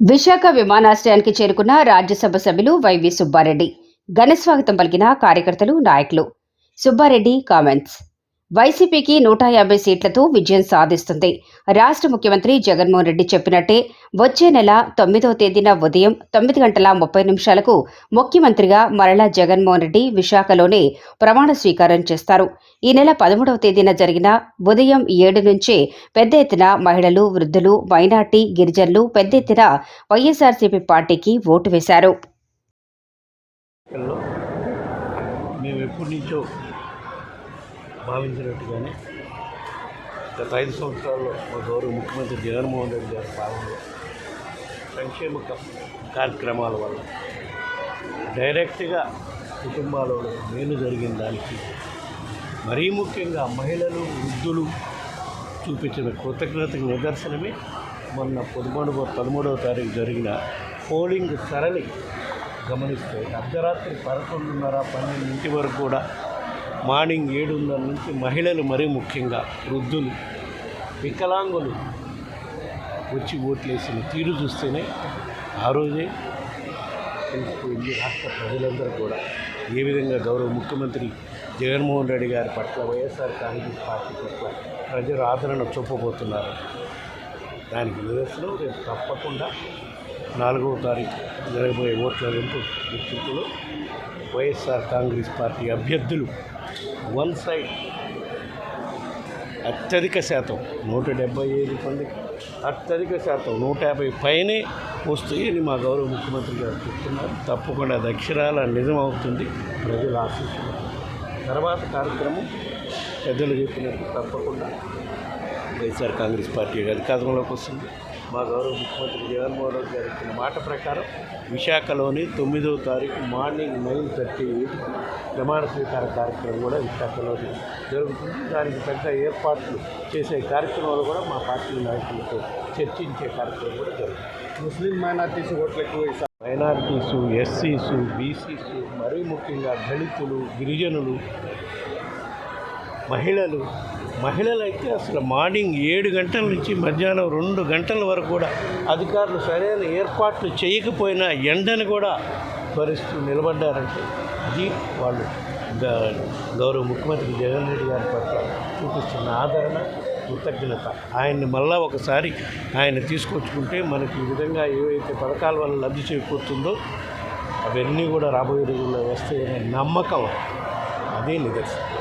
విశాఖ విమానాశ్రయానికి చేరుకున్న రాజ్యసభ సభ్యులు వైవి సుబ్బారెడ్డి ఘనస్వాగతం పలికిన కార్యకర్తలు, నాయకులు. సుబ్బారెడ్డి కామెంట్స్. వైసీపీకి 150 సీట్లతో విజయం సాధిస్తుంది. రాష్ట్ర ముఖ్యమంత్రి జగన్మోహన్ రెడ్డి చెప్పినట్టే వచ్చే నెల 9వ తేదీన ఉదయం 9:30 ముఖ్యమంత్రిగా మరలా జగన్మోహన్ రెడ్డి విశాఖలోనే ప్రమాణ స్వీకారం చేస్తారు. ఈ నెల 13వ తేదీన జరిగిన ఉదయం 7 నుంచే పెద్ద ఎత్తున మహిళలు, వృద్ధులు, మైనార్టీ, గిరిజనులు పెద్ద ఎత్తున వైఎస్ఆర్సీపీ పార్టీకి ఓటు వేశారు. మేము ఎప్పటి నుంచో భావించినట్టుగానే గత 5 సంవత్సరాల్లో మా గౌరవ ముఖ్యమంత్రి జగన్మోహన్ రెడ్డి గారి పాలనలో సంక్షేమ కార్యక్రమాల వల్ల డైరెక్ట్గా కుటుంబాలలో మేలు జరిగిన దానికి మరీ ముఖ్యంగా మహిళలు, వృద్ధులు చూపించిన కృతజ్ఞతకు నిదర్శనమే మొన్న 13వ తారీఖు జరిగిన పోలింగ్ సరళి గమనిస్తే అర్ధరాత్రి 11:30-12 వరకు కూడా మార్నింగ్ 7:30 నుంచి మహిళలు మరీ ముఖ్యంగా వృద్ధులు, వికలాంగులు వచ్చి ఓట్లేసిన తీరు చూస్తేనే ఆ రోజే తెలిసిపోయింది రాష్ట్ర ప్రజలందరూ కూడా ఏ విధంగా గౌరవ ముఖ్యమంత్రి జగన్మోహన్ రెడ్డి గారి పట్ల, వైఎస్ఆర్ కాంగ్రెస్ పార్టీ పట్ల ప్రజలు ఆదరణ చూపబోతున్నారు. దానికి నిదర్శనం రేపు తప్పకుండా 4వ తారీఖు జరగబోయే ఓట్ల లెక్కింపులో వైఎస్ఆర్ కాంగ్రెస్ పార్టీ అభ్యర్థులు వన్ సైడ్ అత్యధిక శాతం 175 మందికి అత్యధిక శాతం 150 పైనే వస్తాయని మా గౌరవ ముఖ్యమంత్రి గారు చెప్తున్నారు. తప్పకుండా అది అక్షరాల నిజం అవుతుంది. ప్రజలు ఆశిస్తున్నారు. తర్వాత కార్యక్రమం పెద్దలు చెప్పినట్టు తప్పకుండా వైఎస్ఆర్ కాంగ్రెస్ పార్టీ అధికారంలోకి వస్తుంది. మా గౌరవ ముఖ్యమంత్రి జగన్మోహన్ రెడ్డి గారు ఇచ్చిన మాట ప్రకారం విశాఖలోని 9వ తారీఖు మార్నింగ్ 9:30 ప్రమాణ స్వీకార కార్యక్రమం కూడా విశాఖలోని జరుగుతుంది. దానికి పెద్ద ఏర్పాట్లు చేసే కార్యక్రమాలు కూడా మా పార్టీ నాయకులతో చర్చించే కార్యక్రమం కూడా జరుగుతుంది. ముస్లిం మైనార్టీస్ ఓట్లు ఎక్కువ, మైనారిటీసు, ఎస్సీసు, బీసీసు, మరీ ముఖ్యంగా దళితులు, గిరిజనులు, మహిళలైతే అసలు మార్నింగ్ 7 గంటల నుంచి మధ్యాహ్నం 2 గంటల వరకు కూడా అధికారులు సరైన ఏర్పాట్లు చేయకపోయినా ఎండను కూడా భరిస్తూ నిలబడ్డారంటే అది వాళ్ళు గౌరవ ముఖ్యమంత్రి జగన్ రెడ్డి గారి పట్ల చూపిస్తున్న ఆదరణ, కృతజ్ఞత. ఆయన్ని మళ్ళా ఒకసారి ఆయన తీసుకొచ్చుకుంటే మనకి ఈ విధంగా ఏవైతే పథకాల వల్ల లబ్ధి చేకూరుతుందో అవన్నీ కూడా రాబోయే రోజుల్లో వస్తాయనే నమ్మకం అదే నిదర్శనం.